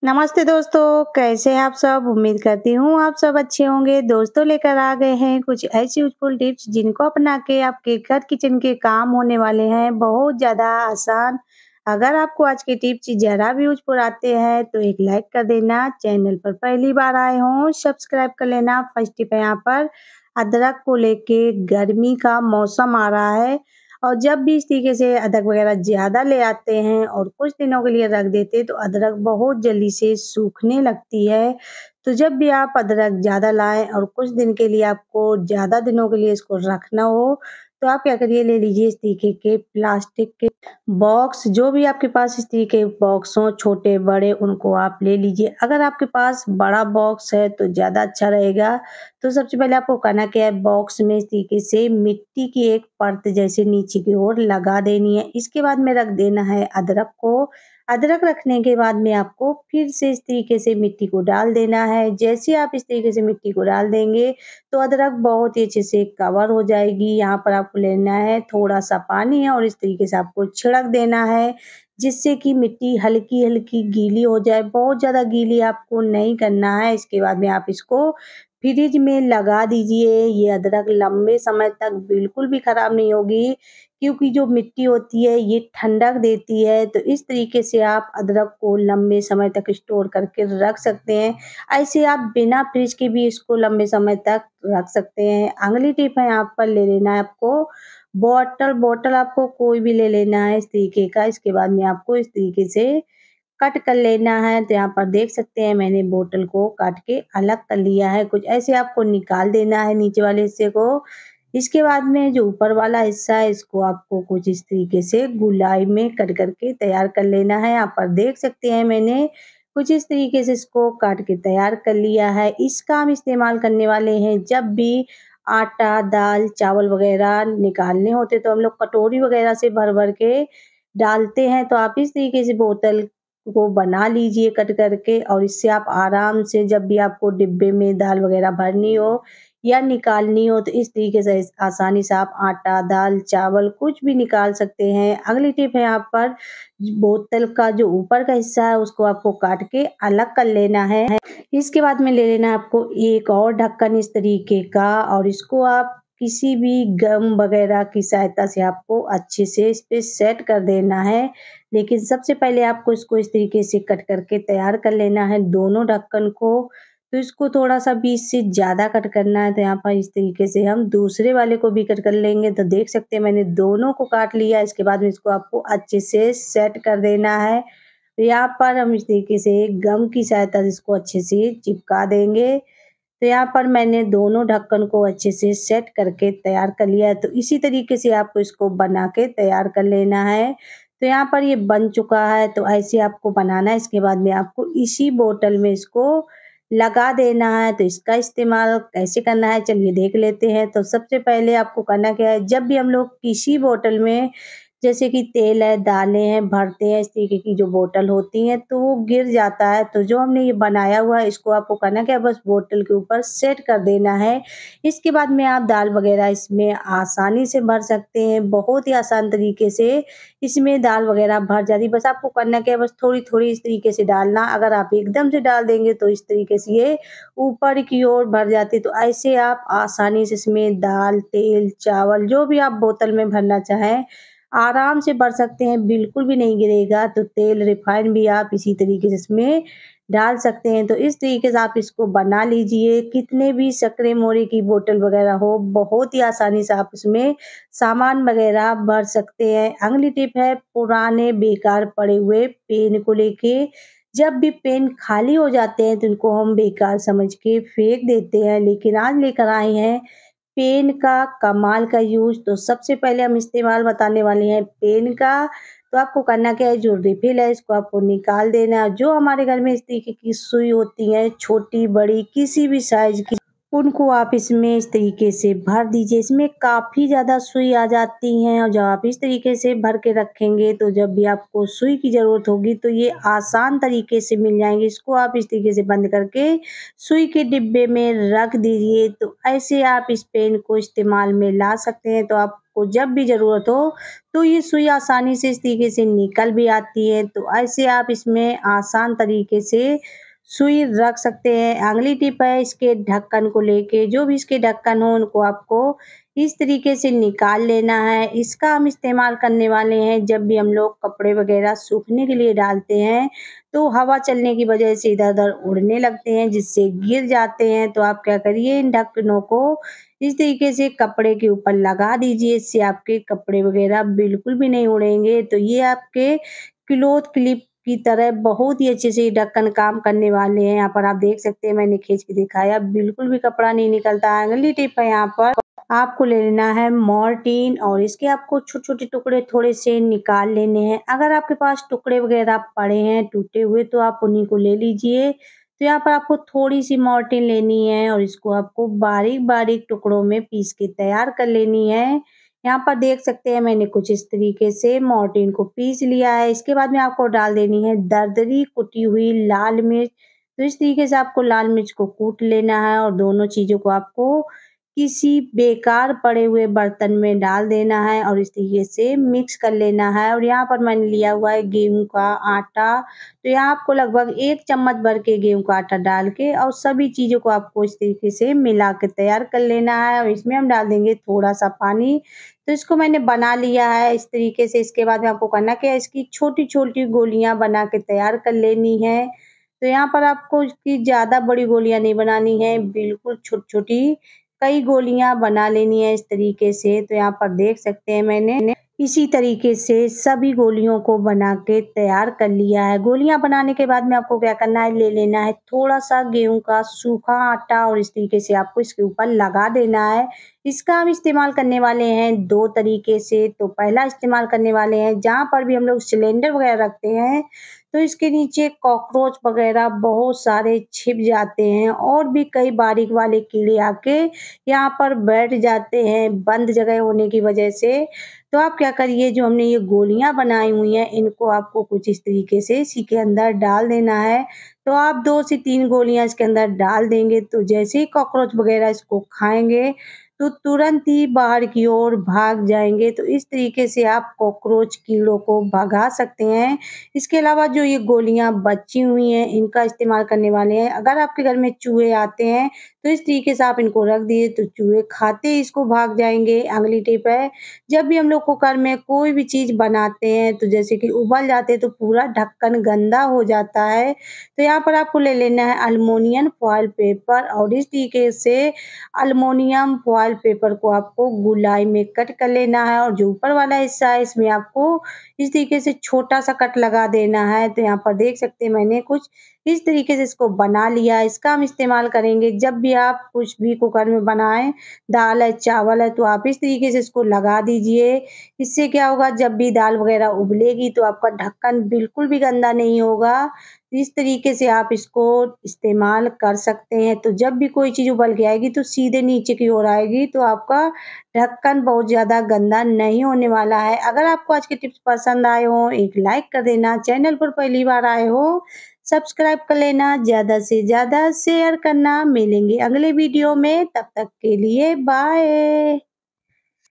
नमस्ते दोस्तों, कैसे हैं आप सब? उम्मीद करती हूँ आप सब अच्छे होंगे। दोस्तों लेकर आ गए हैं कुछ ऐसी यूज़फुल टिप्स जिनको अपना के आपके घर किचन के काम होने वाले हैं बहुत ज़्यादा आसान। अगर आपको आज के टिप्स ज़रा भी यूज़फुल आते हैं तो एक लाइक कर देना। चैनल पर पहली बार आए हों सब्सक्राइब कर लेना। फर्स्ट टिप है यहाँ पर अदरक को लेके गर्मी का मौसम आ रहा है और जब भी इस तरीके से अदरक वगैरह ज़्यादा ले आते हैं और कुछ दिनों के लिए रख देते हैं तो अदरक बहुत जल्दी से सूखने लगती है। तो जब भी आप अदरक ज़्यादा लाएँ और कुछ दिन के लिए आपको ज़्यादा दिनों के लिए इसको रखना हो, तो आप क्या करिए ले लीजिए इस तरीके के प्लास्टिक के बॉक्स जो भी आपके पास इस तरीके के बॉक्स हों छोटे-बड़े उनको आप ले लीजिए। अगर आपके पास बड़ा बॉक्स है तो ज़्यादा अच्छा रहेगा। तो सबसे पहले आपको करना क्या है बॉक्स में इस तरीके से मिट्टी की एक परत जैसे नीचे की ओर लगा देनी है। इसके बाद में रख देना है अदरक को। अदरक रखने के बाद में आपको फिर से इस तरीके से मिट्टी को डाल देना है। जैसे आप इस तरीके से मिट्टी को डाल देंगे तो अदरक बहुत ही अच्छे से कवर हो जाएगी। यहाँ पर आपको लेना है थोड़ा-सा पानी है और इस तरीके से आपको छिड़क देना है जिससे कि मिट्टी हल्की-हल्की गीली हो जाए। बहुत ज़्यादा गीली आपको नहीं करना है। इसके बाद में आप इसको फ्रिज में लगा दीजिए। ये अदरक लंबे समय तक बिल्कुल भी खराब नहीं होगी क्योंकि जो मिट्टी होती है ये ठंडक देती है। तो इस तरीके से आप अदरक को लंबे समय तक स्टोर करके रख सकते हैं। ऐसे आप बिना फ्रिज के भी इसको लंबे समय तक रख सकते हैं। अगली टिप है यहाँ पर ले लेना है आपको बॉटल आपको कोई भी ले लेना है इस तरीके का। इसके बाद में आपको इस तरीके से कट कर लेना है। तो यहाँ पर देख सकते हैं मैंने बोतल को काट के अलग कर लिया है। कुछ ऐसे आपको निकाल देना है नीचे वाले हिस्से को। इसके बाद में जो ऊपर वाला हिस्सा है इसको आपको कुछ इस तरीके से गोलाई में कट करके तैयार कर लेना है। यहाँ पर देख सकते हैं मैंने कुछ इस तरीके से इसको काट के तैयार कर लिया है। इसका हम इस्तेमाल करने वाले हैं जब भी आटा, दाल, चावल वगैरह निकालने होते तो हम लोग कटोरी वगैरह से भर-भर के डालते हैं। तो आप इस तरीके से बोतल को बना लीजिए कट करके और इससे आप आराम से जब भी आपको डिब्बे में दाल वगैरह भरनी हो या निकालनी हो तो इस तरीके से आसानी से आप आटा, दाल, चावल कुछ भी निकाल सकते हैं। अगली टिप है यहाँ पर बोतल का जो ऊपर का हिस्सा है उसको आपको काट के अलग कर लेना है। इसके बाद में ले लेना है आपको एक और ढक्कन इस तरीके का और इसको आप किसी भी गम वगैरह की सहायता से आपको अच्छे से इस पे सेट कर देना है। लेकिन सबसे पहले आपको इसको इस तरीके से कट करके तैयार कर लेना है दोनों ढक्कन को। तो इसको थोड़ा-सा बीच से ज़्यादा कट करना है तो यहाँ पर इस तरीके से हम दूसरे वाले को भी कट कर लेंगे। तो देख सकते हैं मैंने दोनों को काट लिया। इसके बाद में इसको आपको अच्छे से सेट कर देना है। तो यहाँ पर हम इस तरीके से गम की सहायता से इसको अच्छे से चिपका देंगे। तो यहाँ पर मैंने दोनों ढक्कन को अच्छे से सेट करके तैयार कर लिया है। तो इसी तरीके से आपको इसको बना के तैयार कर लेना है। तो यहाँ पर ये बन चुका है तो ऐसे आपको बनाना है। इसके बाद में आपको इसी बोतल में इसको लगा देना है। तो इसका इस्तेमाल कैसे करना है चलिए देख लेते हैं। तो सबसे पहले आपको करना क्या है जब भी हम लोग किसी बोतल में जैसे कि तेल है, दालें हैं, भरते हैं इस तरीके की जो बोतल होती हैं तो वो गिर जाता है। तो जो हमने ये बनाया हुआ है इसको आपको करना क्या है बस बोतल के ऊपर सेट कर देना है। इसके बाद में आप दाल वगैरह इसमें आसानी से भर सकते हैं। बहुत ही आसान तरीके से इसमें दाल वगैरह भर जाती है। बस आपको करना क्या है बस थोड़ी-थोड़ी इस तरीके से डालना। अगर आप एकदम से डाल देंगे तो इस तरीके से ये ऊपर की ओर भर जाती है। तो ऐसे आप आसानी से इसमें दाल, तेल, चावल जो भी आप बोतल में भरना चाहें आराम से भर सकते हैं, बिल्कुल भी नहीं गिरेगा। तो तेल रिफाइन भी आप इसी तरीके से इसमें डाल सकते हैं। तो इस तरीके से आप इसको बना लीजिए। कितने भी शक्कर-मोरे की बोतल वगैरह हो, बहुत ही आसानी से आप इसमें सामान वगैरह भर सकते हैं। अगली टिप है पुराने बेकार पड़े हुए पेन को लेके। जब भी पेन खाली हो जाते हैं तो इनको हम बेकार समझ के फेंक देते हैं। लेकिन आज लेकर आए हैं पेन का कमाल का यूज़। तो सबसे पहले हम इस्तेमाल बताने वाले हैं पेन का। तो आपको करना क्या है जो रिफ़िल है इसको आपको निकाल देना है। जो हमारे घर में इस तरीके की सुई होती है छोटी-बड़ी किसी भी साइज़ की उनको आप इसमें इस तरीके से भर दीजिए। इसमें काफ़ी ज़्यादा सुई आ जाती हैं और जब आप इस तरीके से भर के रखेंगे तो जब भी आपको सुई की ज़रूरत होगी तो ये आसान तरीके से मिल जाएँगी। इसको आप इस तरीके से बंद करके सुई के डिब्बे में रख दीजिए। तो ऐसे आप इस पेन को इस्तेमाल में ला सकते हैं। तो आप आपको जब भी ज़रूरत हो, तो ये सुई आसानी से इस तरीके से निकल भी आती है। तो ऐसे आप इसमें आसान तरीके से सुई रख सकते हैं। अगली टिप है इसके ढक्कन को लेके, जो भी इसके ढक्कन हो उनको आपको इस तरीके से निकाल लेना है। इसका हम इस्तेमाल करने वाले हैं जब भी हम लोग कपड़े वगैरह सूखने के लिए डालते हैं, तो हवा चलने की वजह से इधर-उधर उड़ने लगते हैं जिससे गिर जाते हैं। तो आप क्या करिए, इन ढक्कनों को इस तरीके से कपड़े के ऊपर लगा दीजिए, इससे आपके कपड़े वगैरह बिल्कुल भी नहीं उड़ेंगे। तो ये आपके क्लॉथ क्लिप की तरह बहुत ही अच्छे से ये ढक्कन काम करने वाले हैं। यहाँ पर आप देख सकते हैं, मैंने खींच के दिखाया, बिल्कुल भी कपड़ा नहीं निकलता है। अगली टिप है, यहाँ पर आपको ले लेना है मोर्टीन और इसके आपको छोटे-छोटे टुकड़े थोड़े से निकाल लेने हैं। अगर आपके पास टुकड़े वगैरह पड़े हैं टूटे हुए तो आप उन्हीं को ले लीजिए। तो यहाँ पर आपको थोड़ी-सी मोर्टीन लेनी है और इसको आपको बारीक-बारीक टुकड़ों में पीस के तैयार कर लेनी है। यहाँ पर देख सकते हैं, मैंने कुछ इस तरीके से मोर्टीन को पीस लिया है। इसके बाद में आपको डाल देनी है दरदरी कुटी हुई लाल मिर्च। तो इस तरीके से आपको लाल मिर्च को कूट लेना है और दोनों चीज़ों को आपको किसी बेकार पड़े हुए बर्तन में डाल देना है और इस तरीके से मिक्स कर लेना है। और यहाँ पर मैंने लिया हुआ है गेहूँ का आटा। तो यहाँ आपको लगभग 1 चम्मच भर के गेहूँ का आटा डाल के और सभी चीज़ों को आपको इस तरीके से मिला के तैयार कर लेना है और इसमें हम डाल देंगे थोड़ा-सा पानी। तो इसको मैंने बना लिया है इस तरीके से। इसके बाद में आपको करना क्या है, इसकी छोटी-छोटी गोलियाँ बना के तैयार कर लेनी है। तो यहाँ पर आपको इसकी ज़्यादा बड़ी गोलियाँ नहीं बनानी है, बिल्कुल छोटी-छोटी कई गोलियाँ बना लेनी है इस तरीके से। तो यहाँ पर देख सकते हैं, मैंने इसी तरीके से सभी गोलियों को बना के तैयार कर लिया है। गोलियाँ बनाने के बाद में आपको क्या करना है, ले लेना है थोड़ा-सा गेहूँ का सूखा आटा और इस तरीके से आपको इसके ऊपर लगा देना है। इसका हम इस्तेमाल करने वाले हैं 2 तरीके से। तो पहला इस्तेमाल करने वाले हैं, जहाँ पर भी हम लोग सिलेंडर वगैरह रखते हैं, तो इसके नीचे कॉकरोच वगैरह बहुत सारे छिप जाते हैं और भी कई बारीक वाले कीड़े आके यहाँ पर बैठ जाते हैं बंद जगह होने की वजह से। तो आप क्या करिए, जो हमने ये गोलियाँ बनाई हुई हैं, इनको आपको कुछ इस तरीके से इसी के अंदर डाल देना है। तो आप 2 से 3 गोलियाँ इसके अंदर डाल देंगे, तो जैसे ही कॉकरोच वगैरह इसको खाएँगे, तो तुरंत ही बाहर की ओर भाग जाएँगे। तो इस तरीके से आप कॉकरोच कीड़ों को भगा सकते हैं। इसके अलावा जो ये गोलियाँ बची हुई हैं, इनका इस्तेमाल करने वाले हैं। अगर आपके घर में चूहे आते हैं, तो इस तरीके से आप इनको रख दिए, तो चूहे खाते ही इसको भाग जाएँगे। अगली टिप है, जब भी हम लोग कुकर में कोई भी चीज़ बनाते हैं, तो जैसे कि उबल जाते हैं, तो पूरा ढक्कन गंदा हो जाता है। तो यहाँ पर आपको ले लेना है एल्युमिनियम फॉइल पेपर और इस तरीके से एल्युमिनियम फॉइल पेपर को आपको गोलाई में कट कर लेना है और जो ऊपर वाला हिस्सा है, इसमें आपको इस तरीके से छोटा-सा कट लगा देना है। तो यहाँ पर देख सकते हैं, मैंने कुछ इस तरीके से इसको बना लिया है। इसका हम इस्तेमाल करेंगे जब भी आप कुछ भी कुकर में बनाएँ, दाल है, चावल है, तो आप इस तरीके से इसको लगा दीजिए। इससे क्या होगा, जब भी दाल वगैरह उबलेगी तो आपका ढक्कन बिल्कुल भी गंदा नहीं होगा। इस तरीके से आप इसको इस्तेमाल कर सकते हैं। तो जब भी कोई चीज़ उबल के आएगी तो सीधे नीचे की ओर आएगी, तो आपका ढक्कन बहुत ज़्यादा गंदा नहीं होने वाला है। अगर आपको आज के टिप्स पसंद आए हों, एक लाइक कर देना, चैनल पर पहली बार आए हो, सब्सक्राइब कर लेना, ज़्यादा से ज़्यादा शेयर करना। मिलेंगे अगले वीडियो में, तब तक के लिए बाय।